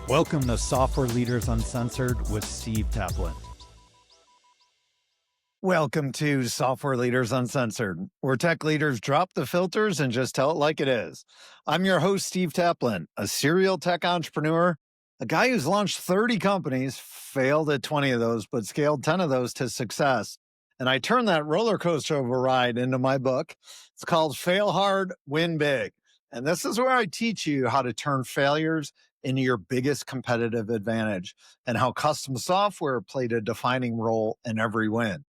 Welcome to Software Leaders Uncensored with Steve Taplin. Welcome to Software Leaders Uncensored, where tech leaders drop the filters and just tell it like it is. I'm your host, Steve Taplin, a serial tech entrepreneur, a guy who's launched 30 companies, failed at 20 of those, but scaled 10 of those to success. And I turned that roller coaster of a ride into my book. It's called Fail Hard, Win Big. And this is where I teach you how to turn failures into your biggest competitive advantage and how custom software played a defining role in every win.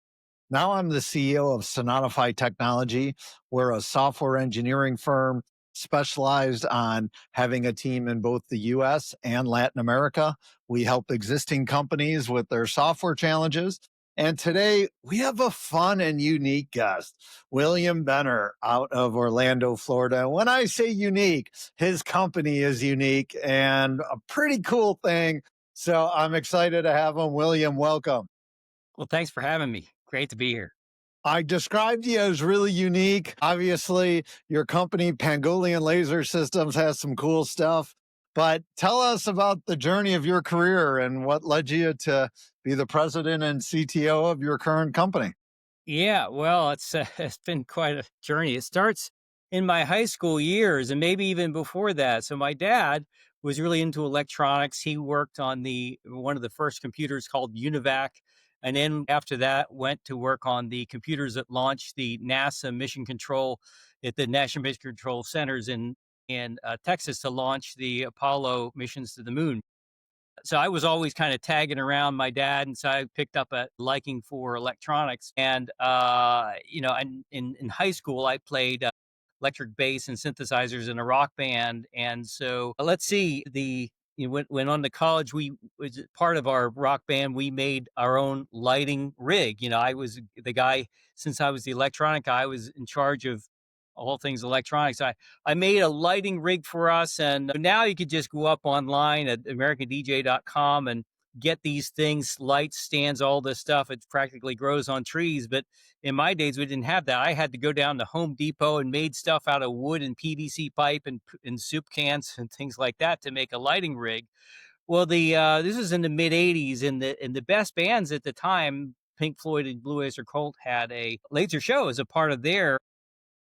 Now I'm the CEO of Sonotify Technology. We're a software engineering firm specialized on having a team in both the US and Latin America. We help existing companies with their software challenges. And today we have a fun and unique guest, William Benner out of Orlando, Florida. When I say unique, his company is unique and a pretty cool thing. So I'm excited to have him. William, welcome. Well, thanks for having me. Great to be here. I described you as really unique. Obviously, your company, Pangolin Laser Systems, has some cool stuff. But tell us about the journey of your career and what led you to be the president and CTO of your current company. Yeah, well, it's been quite a journey. It starts in my high school years and maybe even before that. So my dad was really into electronics. He worked on the one of the first computers called Univac, and then after that went to work on the computers that launched the NASA mission control at the National Mission Control Centers in Texas to launch the Apollo missions to the moon. So I was always kind of tagging around my dad, and so I picked up a liking for electronics. And and in high school, I played electric bass and synthesizers in a rock band. And so let's see, when on to college, we was part of our rock band. We made our own lighting rig. I was the guy since I was the electronic guy. I was in charge of all things electronics. I made a lighting rig for us, and now you could just go up online at americandj.com and get these things, lights, stands, all this stuff. It practically grows on trees. But in my days, we didn't have that. I had to go down to Home Depot and made stuff out of wood and PVC pipe and soup cans and things like that to make a lighting rig. Well, the this was in the mid '80s, and the best bands at the time, Pink Floyd and Blue Oyster Cult, had a laser show as a part of their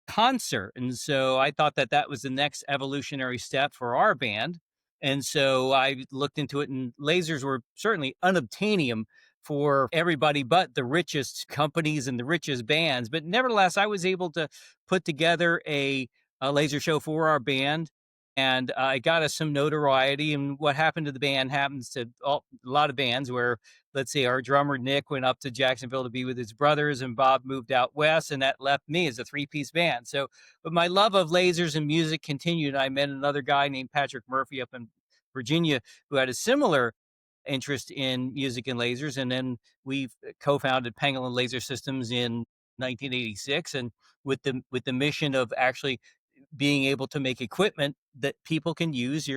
concert. And so I thought that that was the next evolutionary step for our band. And so I looked into it, and lasers were certainly unobtainium for everybody but the richest companies and the richest bands. But nevertheless, I was able to put together a laser show for our band, and it got us some notoriety. And what happened to the band happens to a lot of bands where, let's say, our drummer Nick went up to Jacksonville to be with his brothers, and Bob moved out west, and that left me as a three-piece band. So, but my love of lasers and music continued. I met another guy named Patrick Murphy up in Virginia who had a similar interest in music and lasers, and then we co-founded Pangolin Laser Systems in 1986, and with the mission of actually being able to make equipment that people can use,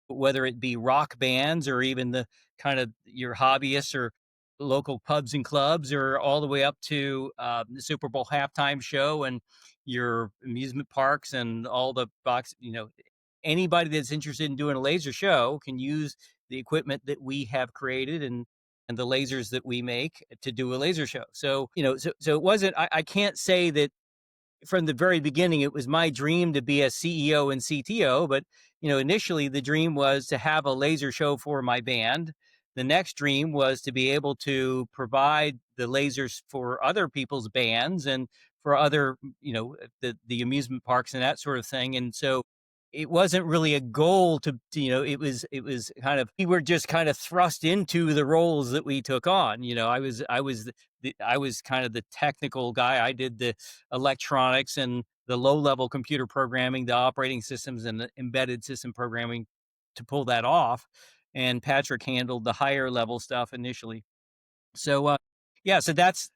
whether it be rock bands or even the kind of your hobbyists or local pubs and clubs, or all the way up to the Super Bowl halftime show and your amusement parks and all the box. Anybody that's interested in doing a laser show can use the equipment that we have created and the lasers that we make to do a laser show. So so it wasn't. I can't say that from the very beginning, it was my dream to be a CEO and CTO. But, initially the dream was to have a laser show for my band. The next dream was to be able to provide the lasers for other people's bands and for other, the amusement parks and that sort of thing. And so it wasn't really a goal it was kind of, we were just kind of thrust into the roles that we took on. I was kind of the technical guy. I did the electronics and the low level computer programming, the operating systems and the embedded system programming to pull that off. And Patrick handled the higher level stuff initially. So, so that's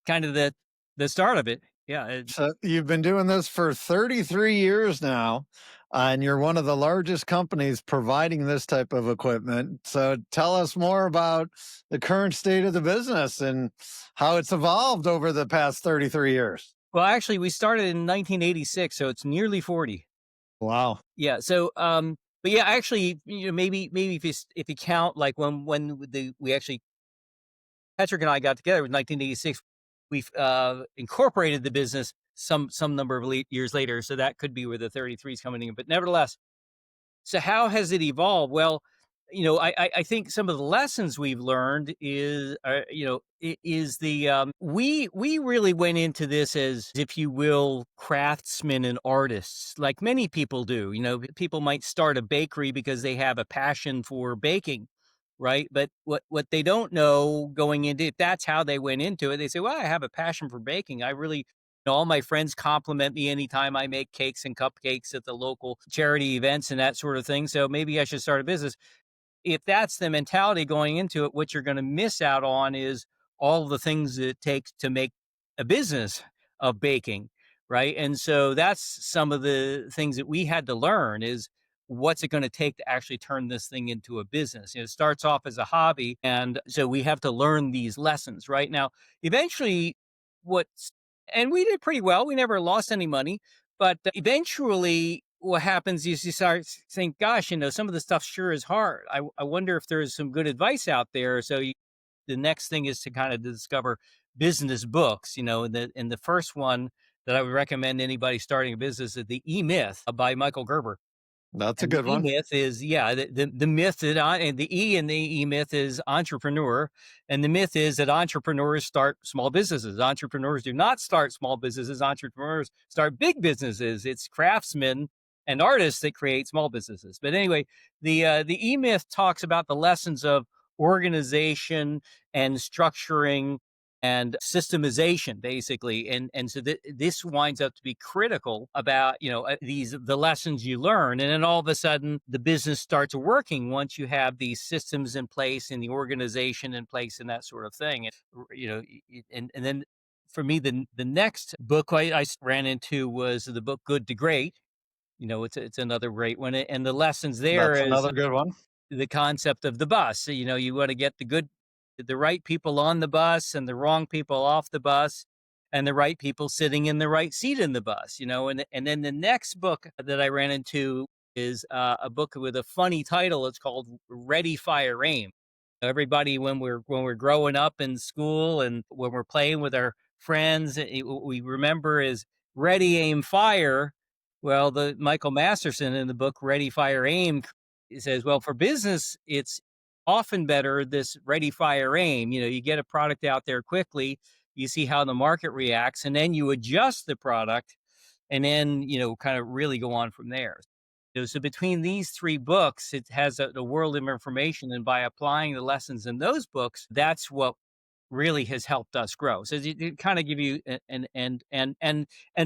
kind of the start of it. Yeah. So you've been doing this for 33 years now, and you're one of the largest companies providing this type of equipment. So tell us more about the current state of the business and how it's evolved over the past 33 years. Well, actually, we started in 1986, so it's nearly 40. Wow. Yeah. So But yeah, actually, maybe if you count like when we actually Patrick and I got together in 1986, we've incorporated the business some number of years later, so that could be where the 33 is coming in. But nevertheless, so how has it evolved? Well, I think some of the lessons we've learned is, is the we really went into this as, if you will, craftsmen and artists, like many people do. People might start a bakery because they have a passion for baking, right? But what they don't know going into it, that's how they went into it. They say, "Well, I have a passion for baking. I really." All my friends compliment me anytime I make cakes and cupcakes at the local charity events and that sort of thing. So maybe I should start a business. If that's the mentality going into it, what you're going to miss out on is all the things it takes to make a business of baking, right? And so that's some of the things that we had to learn is what's it going to take to actually turn this thing into a business. It starts off as a hobby, and so we have to learn these lessons. Right now, eventually, what's and we did pretty well. We never lost any money, but eventually what happens is you start think, gosh, some of the stuff sure is hard. I wonder if there's some good advice out there. So the next thing is to kind of discover business books, and the first one that I would recommend anybody starting a business is The E-Myth by Michael Gerber. That's a And the good E one. myth is, yeah, the myth that and the E in the E myth is entrepreneur. And the myth is that entrepreneurs start small businesses. Entrepreneurs do not start small businesses. Entrepreneurs start big businesses. It's craftsmen and artists that create small businesses. But anyway, the E myth talks about the lessons of organization and structuring and systemization, basically. And so this winds up to be critical about the lessons you learn, and then all of a sudden the business starts working once you have these systems in place and the organization in place and that sort of thing. And then for me, the next book I ran into was the book Good to Great. It's another great one, and the lessons there That's is another good one. the concept of the bus. So, you want to get the right people on the bus and the wrong people off the bus, and the right people sitting in the right seat in the bus, and then the next book that I ran into is a book with a funny title. It's called Ready Fire Aim. Everybody, when we're growing up in school and when we're playing with our friends, what we remember is ready aim fire. Well, the Michael Masterson in the book Ready Fire Aim, he says, well, for business, it's often better this ready fire aim. You get a product out there quickly, you see how the market reacts, and then you adjust the product, and then kind of really go on from there. So between these three books, it has a world of information, and by applying the lessons in those books, that's what really has helped us grow. So it kind of give you and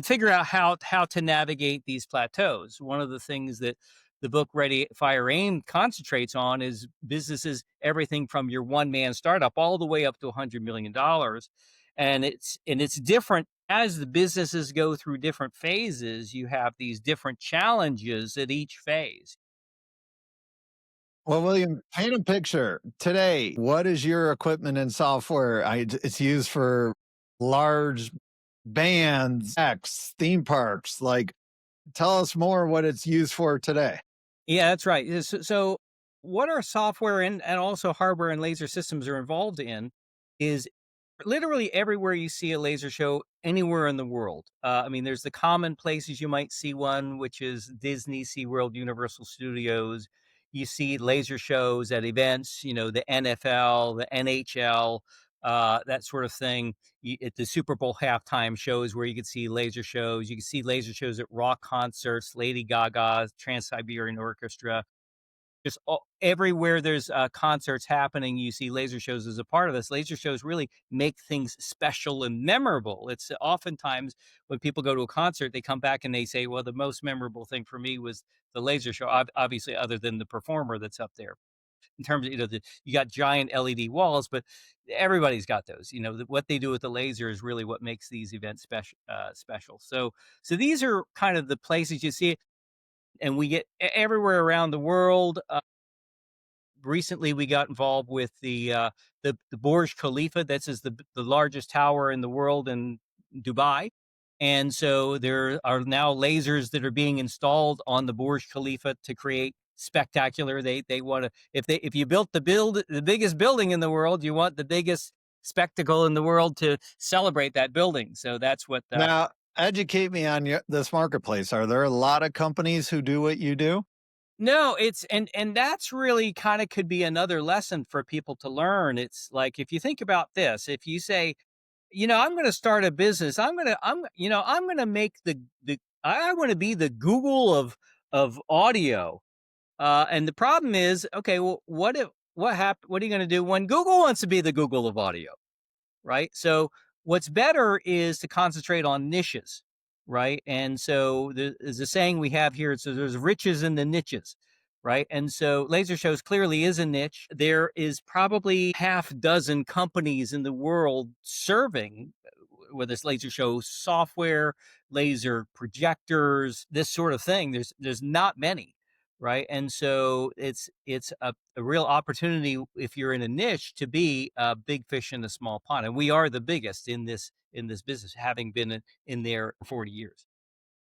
figure out how to navigate these plateaus. One of the things that the book Ready Fire Aim concentrates on is businesses, everything from your one man startup all the way up to $100 million, and it's different as the businesses go through different phases. You have these different challenges at each phase. Well, William, paint a picture today. What is your equipment and software? It's used for large bands, X theme parks. Like, tell us more what it's used for today. Yeah, that's right. So what our software and also hardware and laser systems are involved in is literally everywhere you see a laser show anywhere in the world. I mean, there's the common places you might see one, which is Disney, SeaWorld, Universal Studios. You see laser shows at events, the NFL, the NHL, that sort of thing. At the Super Bowl halftime shows where you can see laser shows. You can see laser shows at rock concerts, Lady Gaga, Trans Siberian Orchestra. Just everywhere there's concerts happening, you see laser shows as a part of this. Laser shows really make things special and memorable. It's oftentimes when people go to a concert, they come back and they say, well, the most memorable thing for me was the laser show, obviously, other than the performer that's up there. In terms of, you got giant LED walls, but everybody's got those. What they do with the laser is really what makes these events special. So these are kind of the places you see it, and we get everywhere around the world. Recently we got involved with the Burj Khalifa. This is the largest tower in the world in Dubai. And so there are now lasers that are being installed on the Burj Khalifa to create spectacular. They want to, if you built the biggest building in the world, you want the biggest spectacle in the world to celebrate that building. So that's what Now, educate me on this marketplace. Are there a lot of companies who do what you do? No, it's and that's really kind of could be another lesson for people to learn. It's like if you think about this, if you say, I'm going to start a business, I'm going to make the I want to be the Google of audio. And the problem is, okay, well, what are you going to do when Google wants to be the Google of audio? Right? So what's better is to concentrate on niches, right? And so there's a saying we have here. So there's riches in the niches, right? And so laser shows clearly is a niche. There is probably half dozen companies in the world serving whether it's laser show software, laser projectors, this sort of thing. There's not many, right? And so it's a real opportunity if you're in a niche to be a big fish in a small pond, and we are the biggest in this business, having been in there for 40 years.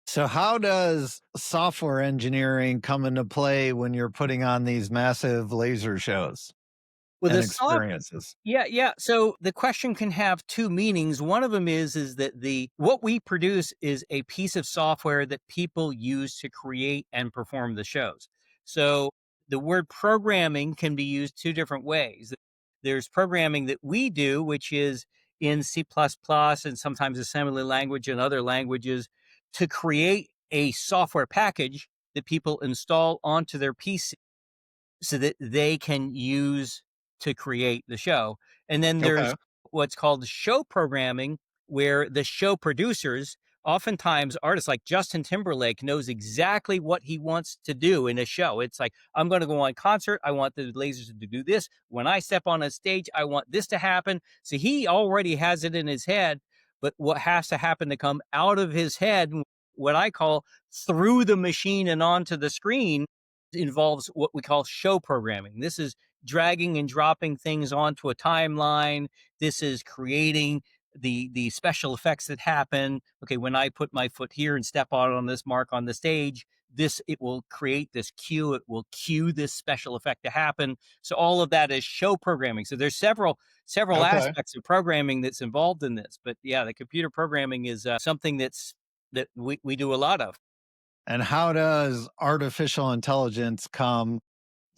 So, how does software engineering come into play when you're putting on these massive laser shows Well, and the soft experiences? Yeah, yeah. So the question can have two meanings. One of them is that the what we produce is a piece of software that people use to create and perform the shows. So the word programming can be used two different ways. There's programming that we do, which is in C++ and sometimes assembly language and other languages to create a software package that people install onto their PC so that they can use to create the show. And then Okay. there's what's called show programming, where the show producers, oftentimes artists like Justin Timberlake, knows exactly what he wants to do in a show. It's like, I'm going to go on concert. I want the lasers to do this. When I step on a stage, I want this to happen. So he already has it in his head. But what has to happen to come out of his head, what I call through the machine and onto the screen, involves what we call show programming. This is dragging and dropping things onto a timeline. This is creating the special effects that happen. Okay, when I put my foot here and step out on this mark on the stage, this it will create this cue. It will cue this special effect to happen. So all of that is show programming. So there's several Okay. aspects of programming that's involved in this. But yeah, the computer programming is something that we do a lot of. And how does artificial intelligence come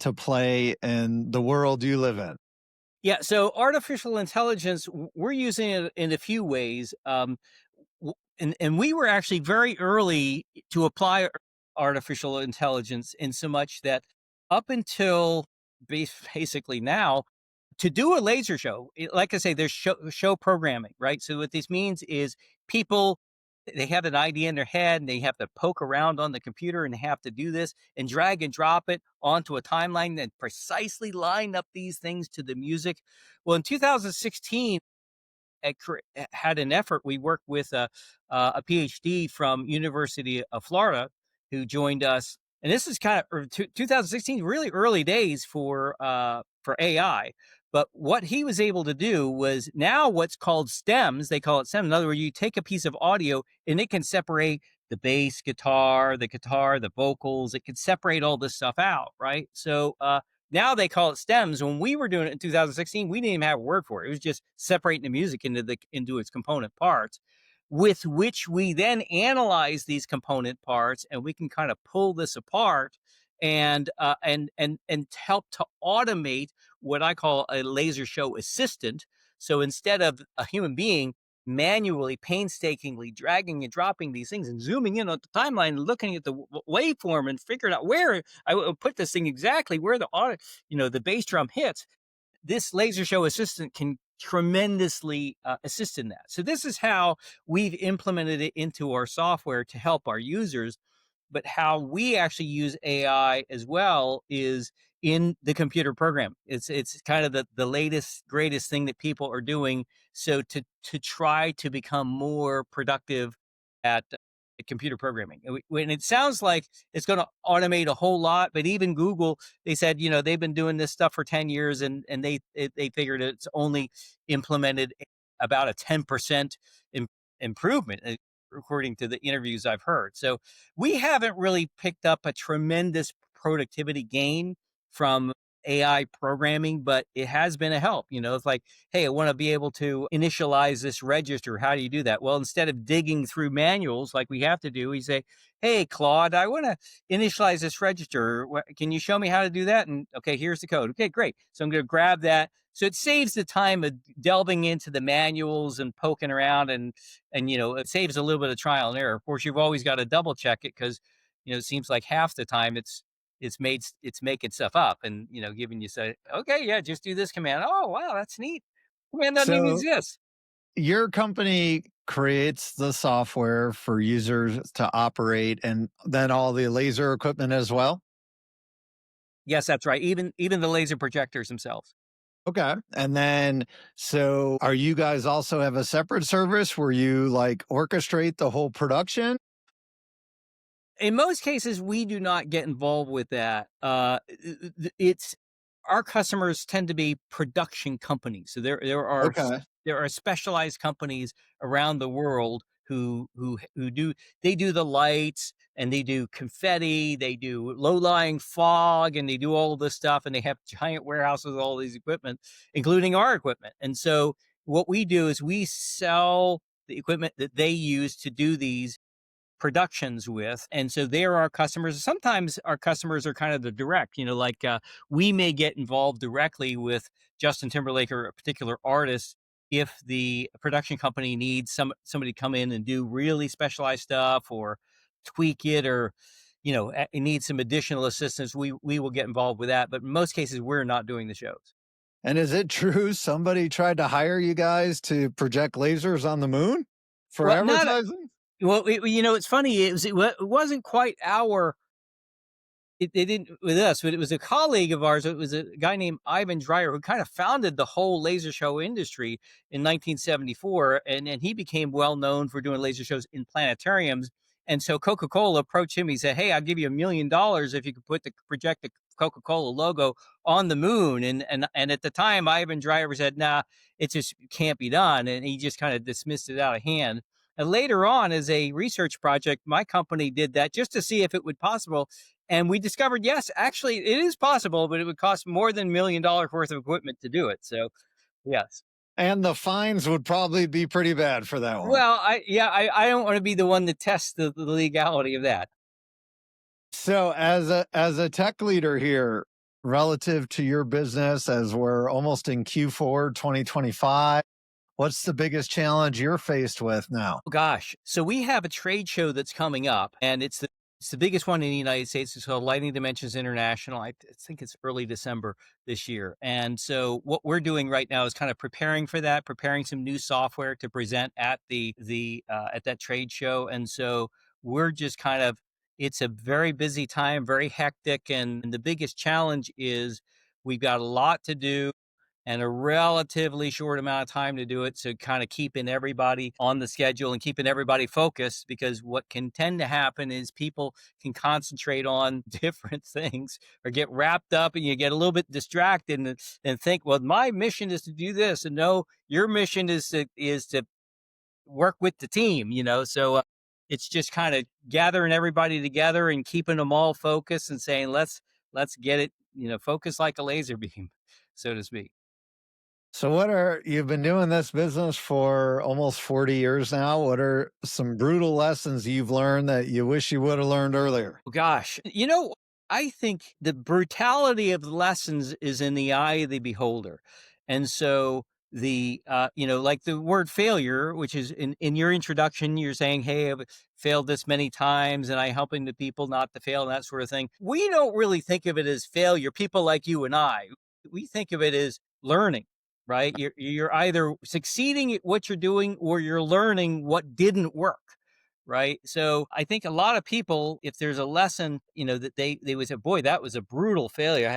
to play in the world you live in? Yeah, so artificial intelligence, we're using it in a few ways. And we were actually very early to apply artificial intelligence in so much that up until basically now, to do a laser show, like I say, there's show programming, right? So what this means is people they have an idea in their head and they have to poke around on the computer and they have to do this and drag and drop it onto a timeline and precisely line up these things to the music. Well, in 2016, had an effort. We worked with a PhD from University of Florida who joined us, and this is kind of 2016, really early days for AI. But what he was able to do was now what's called stems. They call it stems. In other words, you take a piece of audio and it can separate the bass guitar, the vocals. It can separate all this stuff out, right? So now they call it stems. When we were doing it in 2016, we didn't even have a word for it. It was just separating the music into its component parts, with which we then analyze these component parts, and we can kind of pull this apart and help to automate what I call a laser show assistant. So instead of a human being manually, painstakingly dragging and dropping these things and zooming in on the timeline and looking at the waveform and figuring out where I will put this thing exactly where the bass drum hits. This laser show assistant can tremendously assist in that. So this is how we've implemented it into our software to help our users. But how we actually use AI as well is in the computer program. It's kind of the latest greatest thing that people are doing. So to try to become more productive at computer programming. When it sounds like it's going to automate a whole lot, but even Google, they said, they've been doing this stuff for 10 years and they figured it's only implemented about a 10% improvement, according to the interviews I've heard. So we haven't really picked up a tremendous productivity gain from AI programming, but it has been a help. It's like, hey, I want to be able to initialize this register. How do you do that? Well, instead of digging through manuals like we have to do, we say, hey, Claude, I want to initialize this register. Can you show me how to do that? And okay, here's the code. Okay, great. So I'm going to grab that. So it saves the time of delving into the manuals and poking around, and it saves a little bit of trial and error. Of course, you've always got to double check it because it seems like half the time it's making stuff up and giving you say, okay, yeah, just do this command. Oh wow, that's neat. Command doesn't even So exist. your company creates the software for users to operate and then all the laser equipment as well? Yes, that's right. Even the laser projectors themselves. Okay. And then, so are you guys also have a separate service where you like orchestrate the whole production? In most cases, we do not get involved with that. It's our customers tend to be production companies. So Okay. there are specialized companies around the world who do they do the lights and they do confetti, they do low lying fog, and they do all this stuff, and they have giant warehouses with all these equipment, including our equipment. And so what we do is we sell the equipment that they use to do these productions with. And so they're our customers. Sometimes our customers are kind of the direct, like we may get involved directly with Justin Timberlake or a particular artist if the production company needs somebody to come in and do really specialized stuff or tweak it, or it needs some additional assistance. We will get involved with that, but in most cases we're not doing the shows. And is it true somebody tried to hire you guys to project lasers on the moon for Well, not advertising? well, it's funny. It wasn't quite our they didn't with us, but it was a colleague of ours. It was a guy named Ivan Dreyer who kind of founded the whole laser show industry in 1974, and he became well known for doing laser shows in planetariums. And so Coca-Cola approached him. He said, "Hey, I'll give you $1 million if you could project the Coca-Cola logo on the moon." And at the time, Ivan Dreyer said, "Nah, it just can't be done," and he just kind of dismissed it out of hand. And later on, as a research project, my company did that just to see if it would possible, and we discovered, yes, actually, it is possible, but it would cost more than $1 million worth of equipment to do it. So, yes. And the fines would probably be pretty bad for that one. Well, I don't want to be the one to test the legality of that. So as a tech leader here, relative to your business as we're almost in Q4 2025, what's the biggest challenge you're faced with now? Oh, gosh. So we have a trade show that's coming up, and it's the biggest one in the United States. It's called Lighting Dimensions International. I think it's early December this year. And so what we're doing right now is kind of preparing for that, preparing some new software to present at the at that trade show. And so we're just kind of it's a very busy time, very hectic, and the biggest challenge is we've got a lot to do and a relatively short amount of time to do it. So kind of keeping everybody on the schedule and keeping everybody focused, because what can tend to happen is people can concentrate on different things or get wrapped up, and you get a little bit distracted and think, well, my mission is to do this. And no, your mission is to work with the team, So it's just kind of gathering everybody together and keeping them all focused and saying, let's get it, focus like a laser beam, so to speak. So you've been doing this business for almost 40 years now. What are some brutal lessons you've learned that you wish you would have learned earlier? Gosh, I think the brutality of the lessons is in the eye of the beholder. And so like the word failure, which is in your introduction, you're saying, hey, I've failed this many times and I'm helping the people not to fail and that sort of thing. We don't really think of it as failure. People like you and I, we think of it as learning, right? You're either succeeding at what you're doing or you're learning what didn't work, right? So I think a lot of people, if there's a lesson, that they would say, "Boy, that was a brutal failure."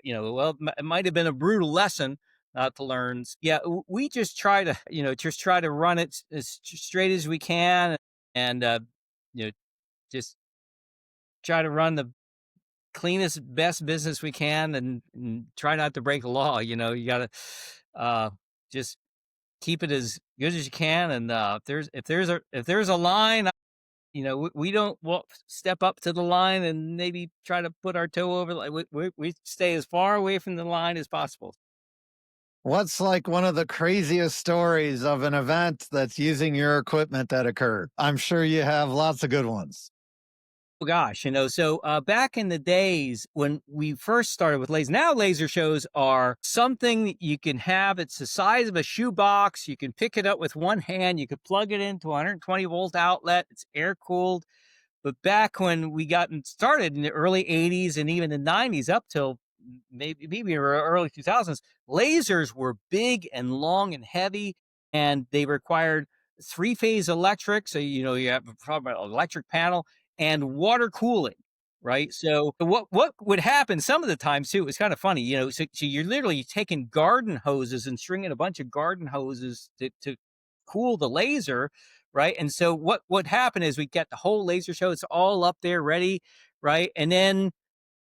Well, it might have been a brutal lesson to learn. Yeah, we just try to, just try to run it as straight as we can, and you know, just try to run the cleanest, best business we can, and try not to break the law. You got to just keep it as good as you can, and if there's a line, We don't step up to the line and maybe try to put our toe over. Like we stay as far away from the line as possible. What's like one of the craziest stories of an event that's using your equipment that occurred? I'm sure you have lots of good ones. Oh gosh, back in the days when we first started with lasers, now laser shows are something that you can have. It's the size of a shoebox. You can pick it up with one hand. You could plug it into a 120-volt outlet. It's air cooled. But back when we got started in the early 80s and even the 90s up till maybe early 2000s, lasers were big and long and heavy, and they required three-phase electric. So, you have probably an electric panel and water cooling, right? So what would happen some of the times too, it was kind of funny, so you're literally taking garden hoses and stringing a bunch of garden hoses to cool the laser, right? And so what would happen is we get the whole laser show, it's all up there ready, right? And then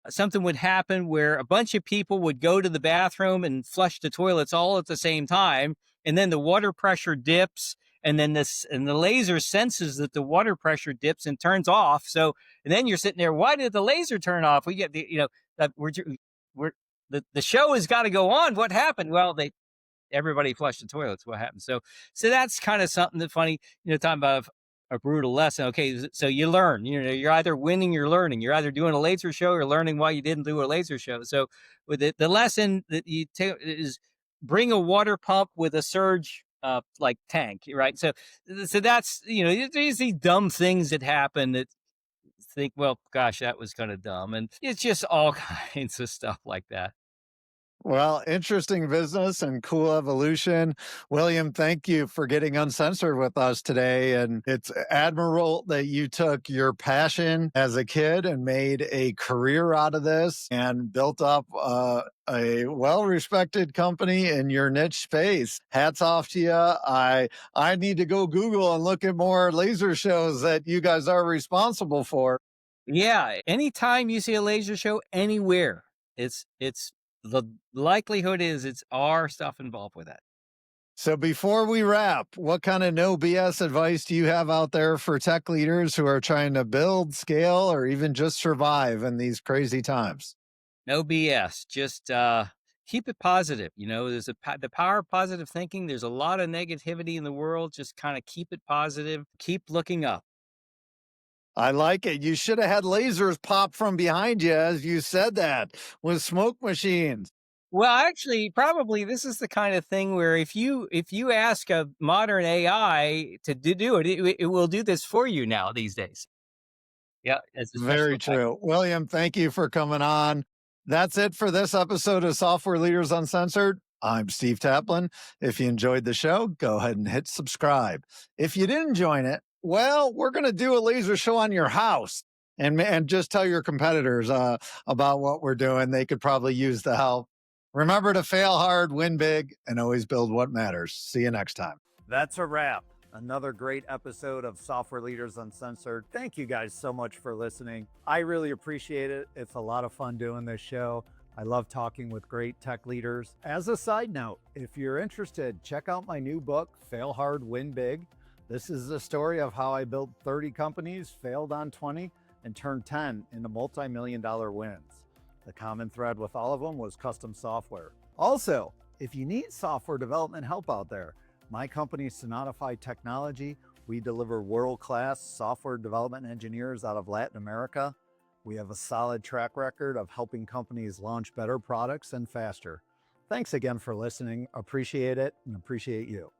something would happen where a bunch of people would go to the bathroom and flush the toilets all at the same time, and then the water pressure dips, and then the laser senses that the water pressure dips and turns off. So, and then you're sitting there, why did the laser turn off? We get that we're the show has got to go on. What happened? Well, they everybody flushed the toilets. What happened? So that's kind of something that funny, talking about a brutal lesson. Okay, so you learn. You're either winning, you're learning. You're either doing a laser show or learning why you didn't do a laser show. So with the lesson that you take is bring a water pump with a surge like tank, right? So that's there's these dumb things that happen that think, well, gosh, that was kind of dumb, and it's just all kinds of stuff like that. Well, interesting business and cool evolution. William, thank you for getting uncensored with us today. And it's admirable that you took your passion as a kid and made a career out of this and built up a well-respected company in your niche space. Hats off to you. I need to go Google and look at more laser shows that you guys are responsible for. Yeah, anytime you see a laser show anywhere, it's the likelihood is it's our stuff involved with that. So before we wrap, what kind of no BS advice do you have out there for tech leaders who are trying to build, scale, or even just survive in these crazy times? No BS. Just keep it positive. There's the power of positive thinking. There's a lot of negativity in the world. Just kind of keep it positive. Keep looking up. I like it. You should have had lasers pop from behind you as you said that with smoke machines. Well, actually, probably this is the kind of thing where if you ask a modern AI to do it, it will do this for you now these days. Yeah, as a special Very effect. true. William, thank you for coming on. That's it for this episode of Software Leaders Uncensored. I'm Steve Taplin. If you enjoyed the show, go ahead and hit subscribe. If you didn't join it, well, we're going to do a laser show on your house and just tell your competitors about what we're doing. They could probably use the help. Remember to fail hard, win big, and always build what matters. See you next time. That's a wrap. Another great episode of Software Leaders Uncensored. Thank you guys so much for listening. I really appreciate it. It's a lot of fun doing this show. I love talking with great tech leaders. As a side note, if you're interested, check out my new book, Fail Hard, Win Big. This is the story of how I built 30 companies, failed on 20, and turned 10 into multi-million-dollar wins. The common thread with all of them was custom software. Also, if you need software development help out there, my company, Sonatify Technology, we deliver world-class software development engineers out of Latin America. We have a solid track record of helping companies launch better products and faster. Thanks again for listening. Appreciate it and appreciate you.